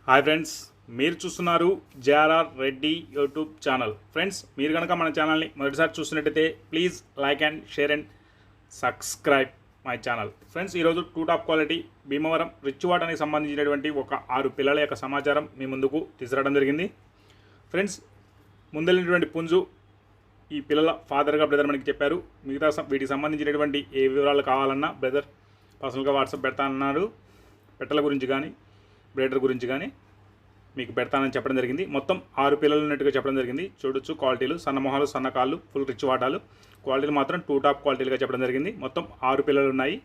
Hi friends, మీరు చూస్తున్నారు JRR Reddy YouTube channel. Friends, మీరు కనుక మన ఛానల్ని మొదటిసారి చూస్తున్నట్టయితే please like and share and subscribe my channel. Friends, ఈరోజు టూ టాప్ క్వాలిటీ భీమవరం రిచ్వాటానికి సంబంధించినటువంటి ఒక 6 పిల్లల యొక్క సమాచారం మీ ముందుకు తీసుకురావడం జరిగింది. ఫ్రెండ్స్, ముందెళ్ళినటువంటి పుంజు ఈ పిల్లల ఫాదర్గా బ్రదర్ మనకి చెప్పారు. మిగతా వీటికి సంబంధించినటువంటి ఏ వివరాలు కావాలన్నా బ్రదర్ పర్సనల్గా వాట్సాప్ పెడతానన్నారు. పెట్టల గురించి కానీ బ్రేడర్ గురించి కానీ మీకు పెడతానని చెప్పడం జరిగింది. మొత్తం 6 పిల్లలు ఉన్నట్టుగా చెప్పడం జరిగింది. చూడొచ్చు క్వాలిటీలు, సన్న మొహాలు, సన్న కాళ్ళు, ఫుల్ రిచ్ వాటాలు. క్వాలిటీలు మాత్రం టూ టాప్ క్వాలిటీలుగా చెప్పడం జరిగింది. మొత్తం 6 పిల్లలు ఉన్నాయి.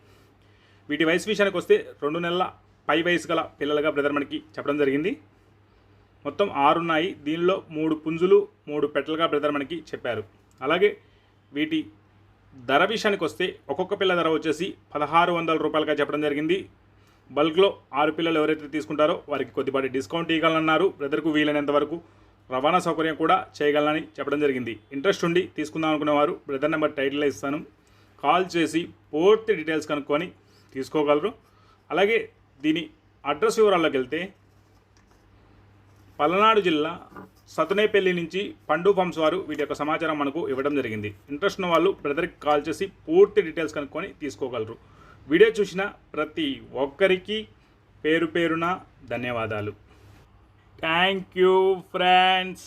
వీటి వయసు విషయానికి వస్తే 2 నెలల పై వయసు గల పిల్లలుగా బ్రదర్ మనకి చెప్పడం జరిగింది. మొత్తం 6 ఉన్నాయి. దీనిలో 3 పుంజులు 3 పెట్టలుగా బ్రదర్ మనకి చెప్పారు. అలాగే వీటి ధర విషయానికి వస్తే ఒక్కొక్క పిల్ల ధర వచ్చేసి 1600 రూపాయలుగా చెప్పడం జరిగింది. బల్క్లో 6 పిల్లలు ఎవరైతే తీసుకుంటారో వారికి కొద్దిపాటి డిస్కౌంట్ ఇవ్వాలన్నారు. బ్రదర్కు వీలైనంత వరకు రవాణా సౌకర్యం కూడా చేయగలనని చెప్పడం జరిగింది. ఇంట్రెస్ట్ ఉండి తీసుకుందాం అనుకునేవారు బ్రదర్ నెంబర్ టైటిల్లో ఇస్తాను, కాల్ చేసి పూర్తి డీటెయిల్స్ కనుక్కొని తీసుకోగలరు. అలాగే దీని అడ్రస్ వివరాల్లోకి వెళ్తే పల్నాడు జిల్లా సతునేపల్లి నుంచి పండు ఫార్మ్స్ వారు వీటి యొక్క సమాచారం మనకు ఇవ్వడం జరిగింది. ఇంట్రెస్ట్ ఉన్న వాళ్ళు బ్రదర్కి కాల్ చేసి పూర్తి డీటెయిల్స్ కనుక్కొని తీసుకోగలరు. వీడియో చూసిన ప్రతి ఒక్కరికి పేరు పేరున ధన్యవాదాలు. Thank you friends.